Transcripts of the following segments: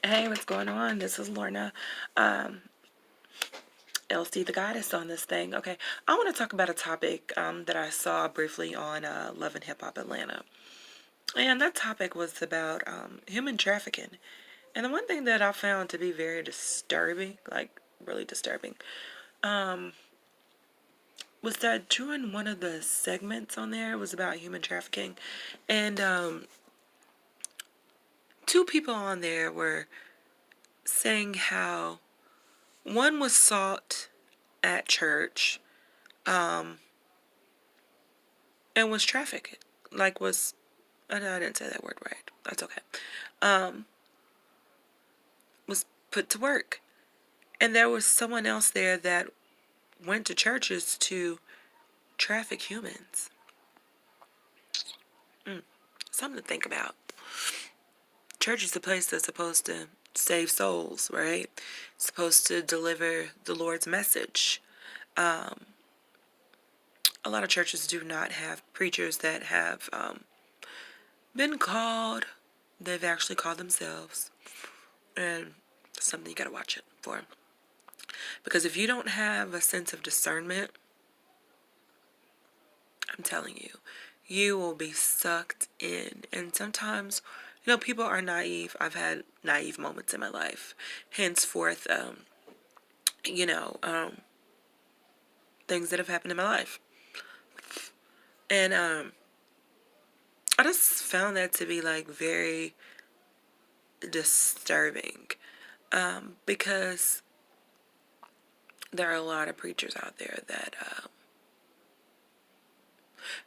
Hey, what's going on? This is Lorna, um, LC the Goddess on this thing. Okay, I want to talk about a topic that I saw briefly on Love and Hip Hop Atlanta. And that topic was about human trafficking. And the one thing that I found to be very disturbing, like really disturbing, um, was that during one of the segments on there, it was about human trafficking. And two people on there were saying how one was sought at church um, and was trafficked. Like was I didn't say that word right. That's okay. Um, was put to work, and there was someone else there that went to churches to traffic humans. Something to think about. Church is the place that's supposed to save souls, right? Supposed to deliver the Lord's message. Um, a lot of churches do not have preachers that have been called. They've actually called themselves, and something you gotta watch it for. Because if you don't have a sense of discernment, I'm telling you, you will be sucked in. And sometimes, people are naive. I've had naive moments in my life. Henceforth, you know, um, things that have happened in my life. And I just found that to be like very disturbing. Because there are a lot of preachers out there that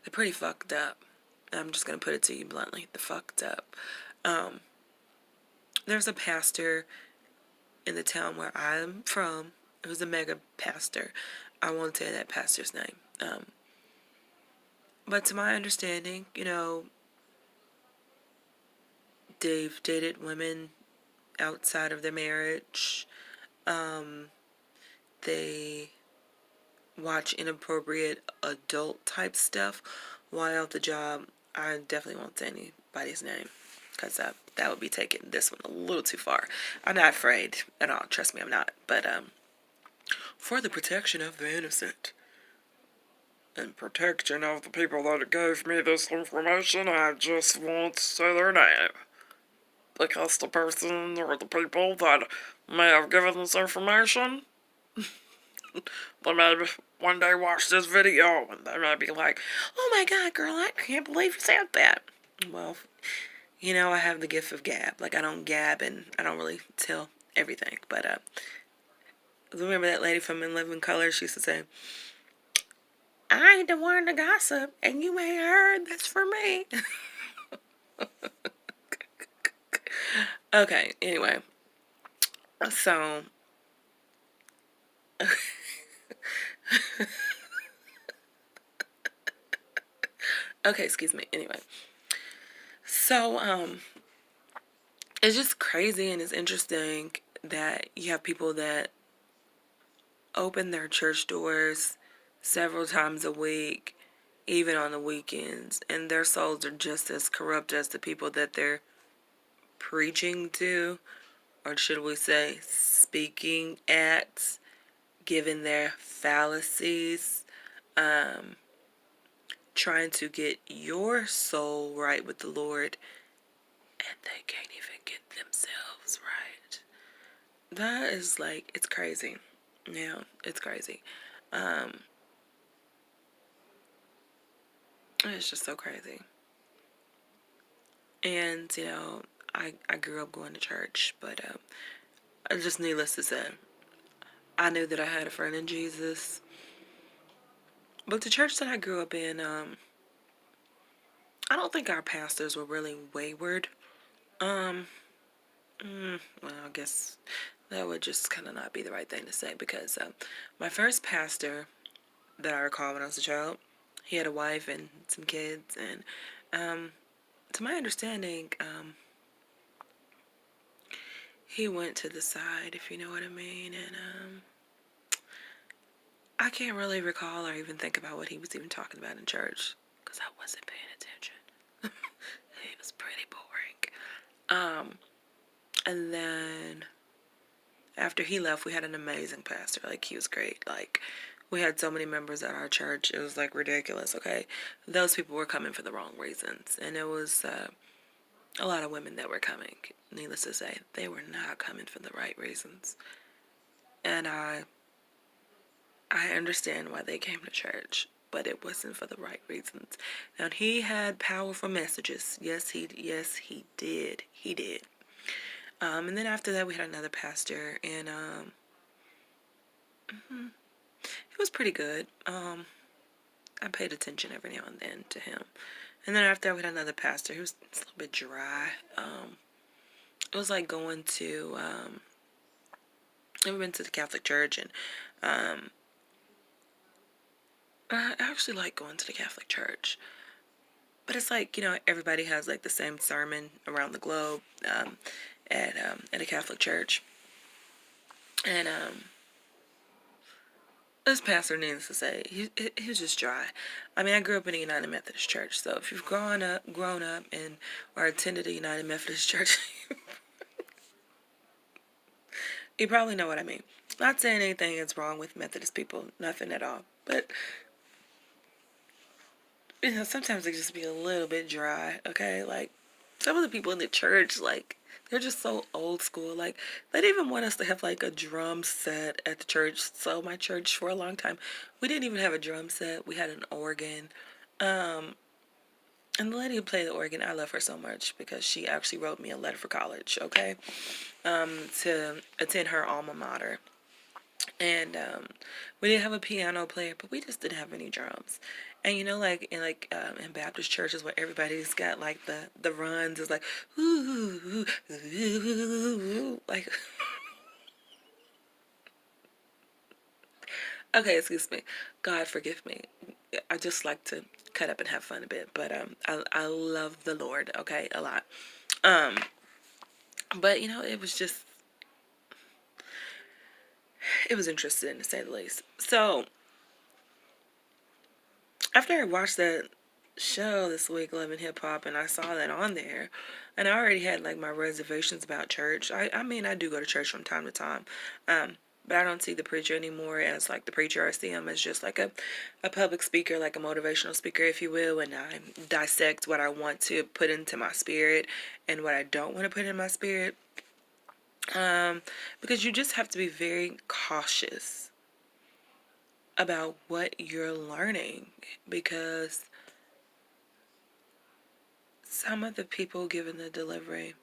they're pretty fucked up. I'm just going to put it to you bluntly. They're fucked up. Um, there's a pastor in the town where I'm from who's a mega pastor. I won't say that pastor's name. But to my understanding, they've dated women outside of their marriage. They watch inappropriate adult type stuff while at the job. I definitely won't say anybody's name because that would be taking this one a little too far. I'm not afraid at all. Trust me, I'm not. But for the protection of the innocent and protection of the people that gave me this information, I just won't say their name. Because the person or the people that may have given this information, they may one day watch this video and they may be like, oh my god, girl, I can't believe you said that. Well, I have the gift of gab. Like, I don't gab and I don't really tell everything. But remember that lady from In Living Color? She used to say, I ain't the one to gossip, and you ain't heard that's for me. Okay, anyway. So, okay, excuse me. Anyway. So, it's just crazy and it's interesting that you have people that open their church doors several times a week, even on the weekends, and their souls are just as corrupt as the people that they're preaching to, or should we say, speaking at, given their fallacies, trying to get your soul right with the Lord, and they can't even get themselves right. That is like, it's crazy. Yeah, it's crazy. It's just so crazy. And, I grew up going to church, but just needless to say, I knew that I had a friend in Jesus. But the church that I grew up in, I don't think our pastors were really wayward. Um, well, I guess that would just kind of not be the right thing to say because my first pastor that I recall when I was a child, he had a wife and some kids, and to my understanding, he went to the side, if you know what I mean, and I can't really recall or even think about what he was even talking about in church because I wasn't paying attention. It was pretty boring. And then after he left, we had an amazing pastor. Like, he was great. Like, we had so many members at our church. It was, like, ridiculous, okay? Those people were coming for the wrong reasons. And it was a lot of women that were coming. Needless to say, they were not coming for the right reasons. And I understand why they came to church, but it wasn't for the right reasons. Now, he had powerful messages. Yes, he did. He did. And then after that, we had another pastor, and he was pretty good. I paid attention every now and then to him. And then after that, we had another pastor. He was a little bit dry. It was like going to, I've been to the Catholic Church, and I actually like going to the Catholic Church. But it's like, everybody has like the same sermon around the globe at a Catholic church. And this pastor, needs to say, he was just dry. I mean, I grew up in a United Methodist church, so if you've grown up and or attended a United Methodist church, you probably know what I mean. Not saying anything is wrong with Methodist people, nothing at all. But sometimes they just be a little bit dry, okay? Like, some of the people in the church, like, they're just so old school. Like, they didn't even want us to have, like, a drum set at the church. So my church, for a long time, we didn't even have a drum set. We had an organ. And the lady who played the organ, I love her so much because she actually wrote me a letter for college, okay? To attend her alma mater. And we didn't have a piano player, but we just didn't have any drums. And like in Baptist churches where everybody's got like the runs, it's like ooh, like okay, excuse me, God forgive me. I just like to cut up and have fun a bit, but I love the Lord, okay, a lot. But it was interesting to say the least. So after I watched that show this week, Love and Hip Hop, and I saw that on there, and I already had like my reservations about church. I mean, I do go to church from time to time, but I don't see the preacher anymore as like the preacher. I see him as just like a public speaker, like a motivational speaker, if you will, and I dissect what I want to put into my spirit and what I don't want to put in my spirit. Because you just have to be very cautious about what you're learning, because some of the people giving the delivery,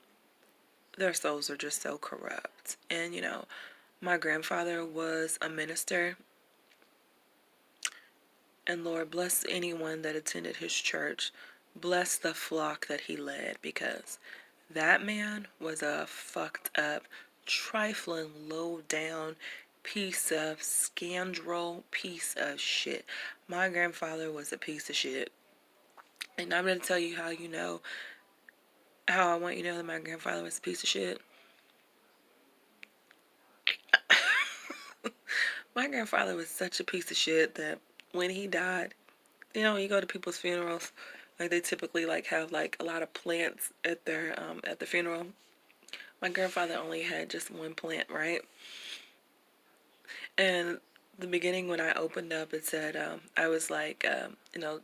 their souls are just so corrupt. And my grandfather was a minister, and Lord bless anyone that attended his church. Bless the flock that he led, because that man was a fucked up, trifling, low down piece of scoundrel, piece of shit. My grandfather was a piece of shit. And I'm going to tell you how I want you to know that my grandfather was a piece of shit. My grandfather was such a piece of shit that when he died, you go to people's funerals, like they typically like have like a lot of plants at the funeral. My grandfather only had just one plant, right? And the beginning when I opened up, it said, I was like,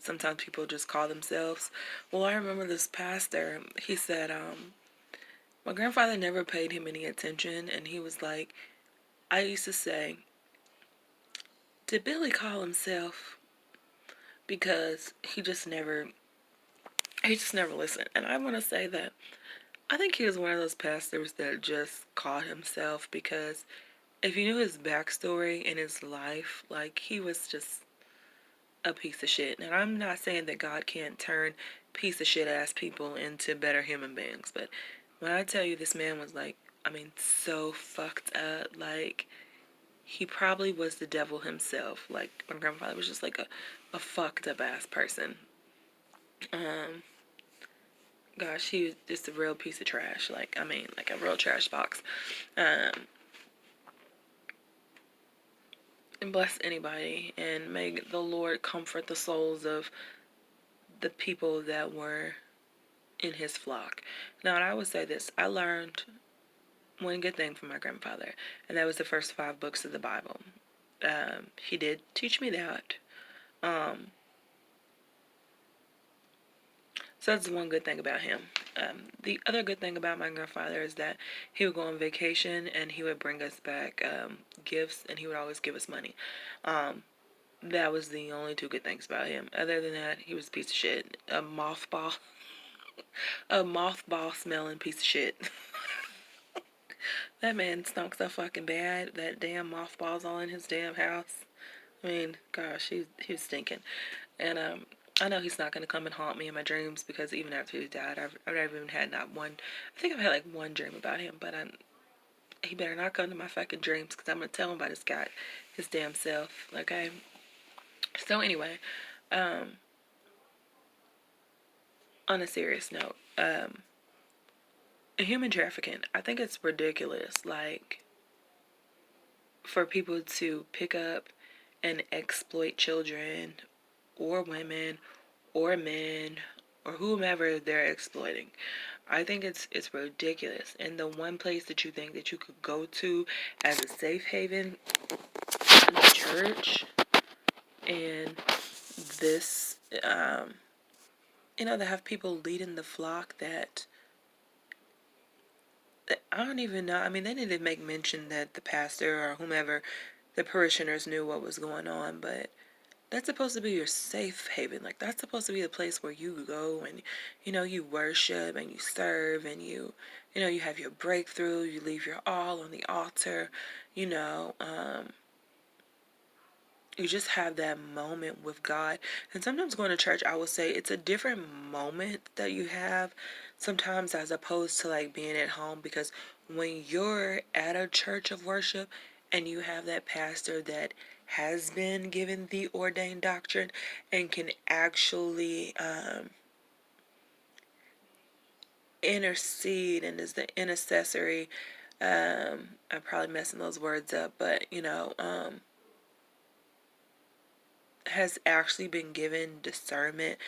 sometimes people just call themselves. Well, I remember this pastor, he said, my grandfather never paid him any attention, and he was like, I used to say, did Billy call himself? Because he just never listened. And I want to say that I think he was one of those pastors that just called himself, because if you knew his backstory and his life, like, he was just a piece of shit. And I'm not saying that God can't turn piece of shit ass people into better human beings, but when I tell you this man was like, I mean, so fucked up, like, he probably was the devil himself. Like, my grandfather was just like a fucked up ass person. Gosh, he was just a real piece of trash. Like, I mean, like a real trash box. And bless anybody, and may the Lord comfort the souls of the people that were in his flock. Now, and I would say this, I learned one good thing from my grandfather, and that was the first 5 books of the Bible. He did teach me that. Um, so that's one good thing about him. The other good thing about my grandfather is that he would go on vacation and he would bring us back gifts, and he would always give us money. That was the only 2 good things about him. Other than that, he was a piece of shit. A mothball smelling piece of shit. That man stunk so fucking bad. That damn mothballs all in his damn house. I mean, gosh, he was stinking. And I know he's not gonna come and haunt me in my dreams, because even after he died, I've never even had not one. I think I've had like one dream about him, but he better not come to my fucking dreams, because I'm gonna tell him about his damn self. Okay. So anyway, um, on a serious note, human trafficking. I think it's ridiculous. Like, for people to pick up and exploit children or women or men or whomever they're exploiting. I think it's ridiculous. And the one place that you think that you could go to as a safe haven, the church, and this, they have people leading the flock that I don't even know. I mean, they didn't make mention that the pastor or whomever, the parishioners, knew what was going on, but that's supposed to be your safe haven. Like, that's supposed to be the place where you go and, you worship and you serve and you have your breakthrough. You leave your all on the altar. You know, you just have that moment with God. And sometimes going to church, I would say it's a different moment that you have sometimes as opposed to like being at home, because when you're at a church of worship and you have that pastor that has been given the ordained doctrine and can actually intercede and is the intercessory, I'm probably messing those words up, but has actually been given discernment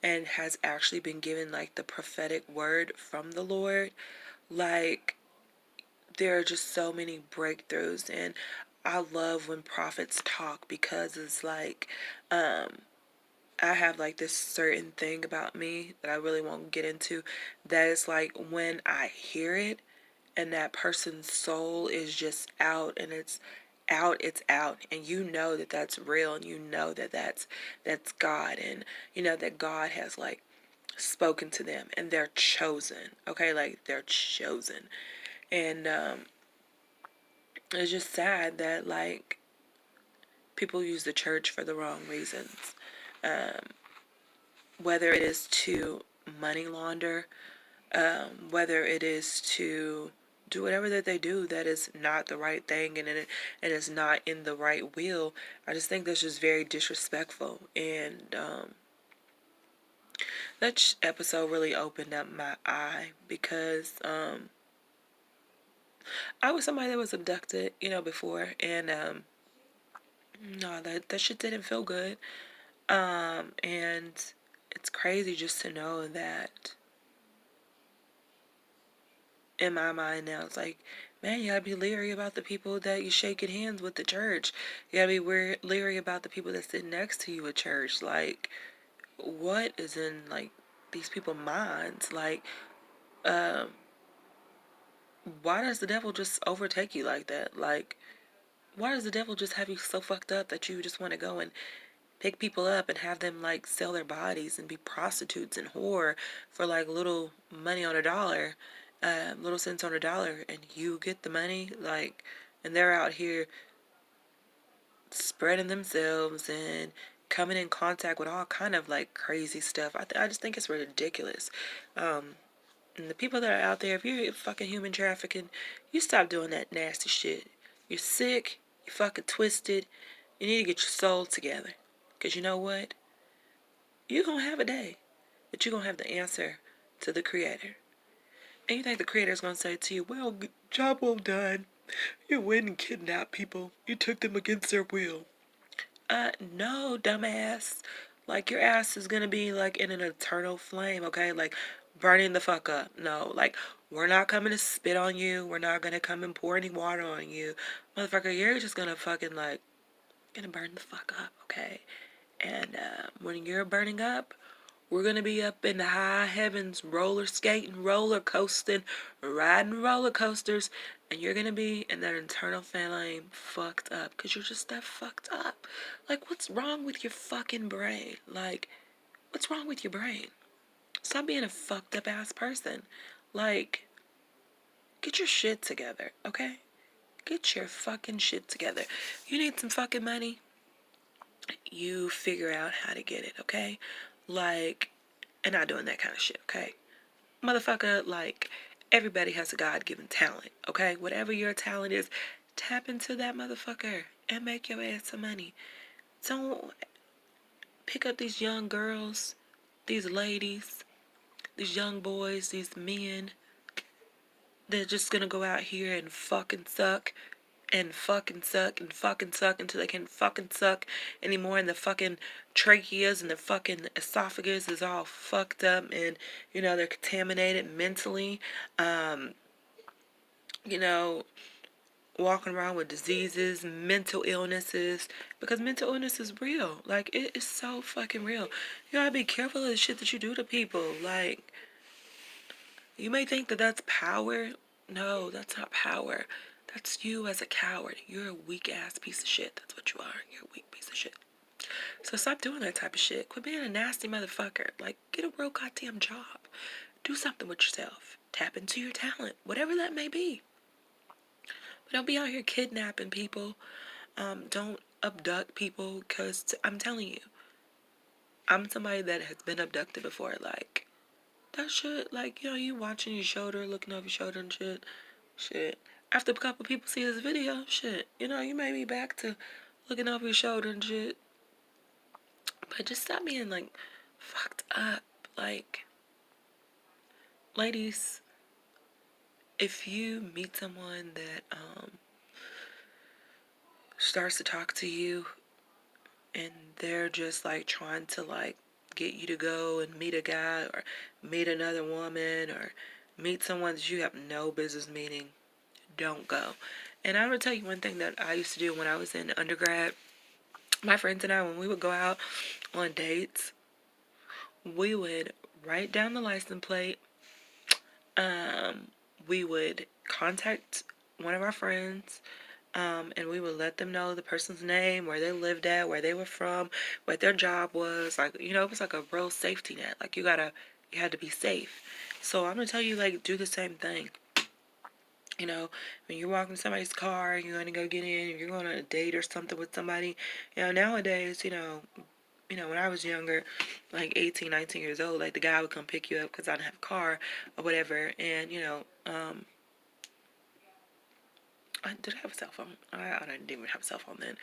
and has actually been given like the prophetic word from the Lord, like, there are just so many breakthroughs. And I love when prophets talk, because it's like, I have like this certain thing about me that I really won't get into, that is like when I hear it and that person's soul is just out, and it's out, and you know that that's real, and you know that that's God, and you know that God has like spoken to them and they're chosen. Okay, like, they're chosen. And it's just sad that like people use the church for the wrong reasons, whether it is to money launder, whether it is to do whatever that they do that is not the right thing, and is not in the right will. I just think that's just very disrespectful. And that episode really opened up my eye, because I was somebody that was abducted, before, and no, that shit didn't feel good. And it's crazy just to know that in my mind now, it's like, man, you gotta be leery about the people that you shaking hands with at church. You gotta be leery about the people that sit next to you at church. Like, what is in like these people's minds? Like, um, why does the devil just overtake you like that? Like, why does the devil just have you so fucked up that you just want to go and pick people up and have them like sell their bodies and be prostitutes and whore for like little money on a dollar, little cents on a dollar, and you get the money, like, and they're out here spreading themselves and coming in contact with all kind of like crazy stuff. I just think it's ridiculous. And the people that are out there, if you're fucking human trafficking, you stop doing that nasty shit. You're sick, you're fucking twisted, you need to get your soul together. Because you know what? You're going to have a day that you're going to have the answer to the Creator. And you think the Creator's going to say to you, well, job well done. You went and kidnapped people. You took them against their will. No, dumbass. Like, your ass is going to be, like, in an eternal flame, okay? Like, burning the fuck up. No, like, we're not coming to spit on you. We're not gonna come and pour any water on you. Motherfucker, you're just gonna fucking, like, gonna burn the fuck up, okay? And when you're burning up, we're gonna be up in the high heavens, roller skating, roller coasting, riding roller coasters, and you're gonna be in that internal flame fucked up, because you're just that fucked up. Like, what's wrong with your fucking brain? Like, what's wrong with your brain? Stop being a fucked up ass person. Like, get your shit together, okay? Get your fucking shit together. You need some fucking money? You figure out how to get it, okay? Like, and not doing that kind of shit, okay? Motherfucker, like, everybody has a God-given talent, okay? Whatever your talent is, tap into that motherfucker and make your ass some money. Don't pick up these young girls, these ladies, these young boys, these men. They're just gonna go out here and fucking suck and fucking suck and fucking suck until they can't fucking suck anymore, and the fucking tracheas and the fucking esophagus is all fucked up, and they're contaminated mentally. um you know Walking around with diseases, mental illnesses, because mental illness is real. Like, it is so fucking real. You gotta be careful of the shit that you do to people. Like, you may think that that's power. No, that's not power. That's you as a coward. You're a weak ass piece of shit. That's what you are. You're a weak piece of shit. So stop doing that type of shit. Quit being a nasty motherfucker. Like, get a real goddamn job. Do something with yourself. Tap into your talent, whatever that may be. But don't be out here kidnapping people. Don't abduct people, because I'm telling you, I'm somebody that has been abducted before. Like, that shit, like, you watching your shoulder, looking over your shoulder and shit. Shit. After a couple people see this video, shit, you may be back to looking over your shoulder and shit. But just stop being, like, fucked up. Like, ladies, if you meet someone that starts to talk to you and they're just, like, trying to, like, get you to go and meet a guy or meet another woman or meet someone that you have no business meeting, don't go. And I'm going to tell you one thing that I used to do when I was in undergrad. My friends and I, when we would go out on dates, we would write down the license plate. We would contact one of our friends, and we would let them know the person's name, where they lived at, where they were from, what their job was. Like, it was like a real safety net. Like, you had to be safe. So I'm going to tell you, like, do the same thing. When you're walking somebody's car, you're going to go get in, you're going on a date or something with somebody. Nowadays, when I was younger, like 18, 19 years old, like, the guy would come pick you up because I didn't have a car or whatever. And, did I have a cell phone? I didn't even have a cell phone then.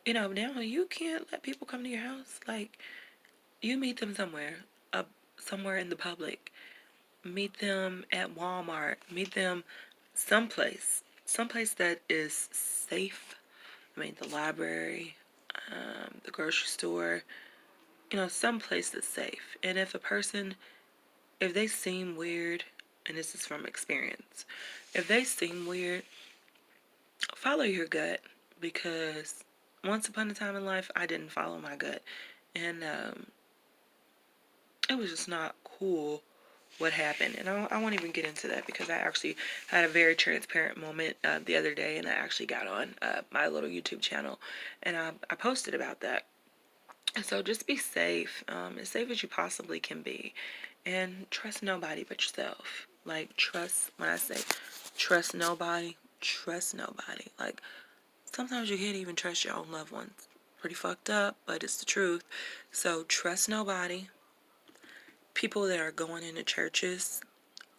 Now you can't let people come to your house. Like, you meet them somewhere in the public. Meet them at Walmart. Meet them someplace that is safe. I mean, the library, the grocery store, someplace that's safe. And if they seem weird, and this is from experience, if they seem weird, follow your gut, because once upon a time in life, I didn't follow my gut. And it was just not cool what happened. And I won't even get into that, because I actually had a very transparent moment the other day, and I actually got on my little YouTube channel, and I posted about that. And so just be safe, as safe as you possibly can be, and trust nobody but yourself. Like, when I say trust nobody, Like, sometimes you can't even trust your own loved ones. Pretty fucked up, but it's the truth. So trust nobody. People that are going into churches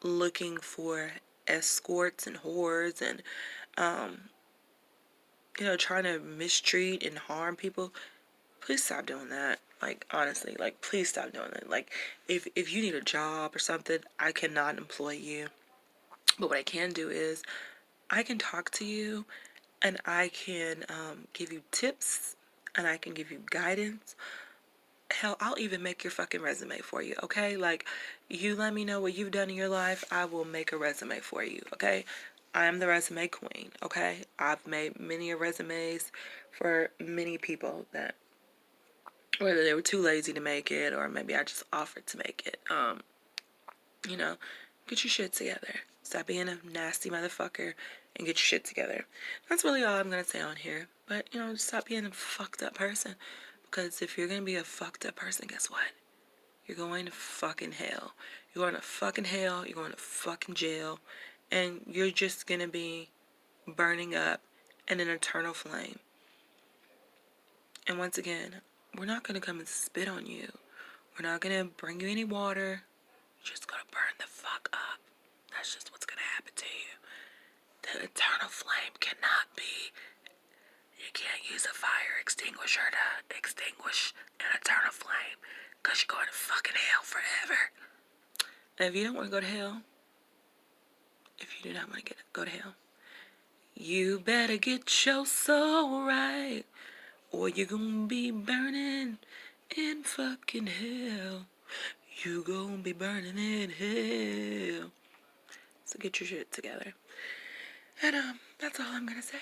looking for escorts and whores and, trying to mistreat and harm people, please stop doing that. Like, honestly, like, please stop doing that. Like, if you need a job or something, I cannot employ you. But what I can do is I can talk to you, and I can give you tips, and I can give you guidance Hell, I'll even make your fucking resume for you, okay? Like, you let me know what you've done in your life, I will make a resume for you, okay? I am the resume queen, okay? I've made many resumes for many people that, whether they were too lazy to make it or maybe I just offered to make it. You know, get your shit together. Stop being a nasty motherfucker and get your shit together. That's really all I'm gonna say on here. But, just stop being a fucked up person. Because if you're gonna be a fucked up person, guess what? You're going to fucking hell. You're going to fucking hell. You're going to fucking jail. And you're just gonna be burning up in an eternal flame. And once again, we're not gonna come and spit on you. We're not gonna bring you any water. You're just gonna burn the fuck up. That's just what's gonna happen to you. The eternal flame cannot be. You can't use a fire extinguisher to extinguish an eternal flame, because you're going to fucking hell forever. And if you don't want to go to hell, if you do not want to go to hell, you better get your soul right, or you're gonna be burning in fucking hell. You gonna be burning in hell. So get your shit together. And that's all I'm gonna say.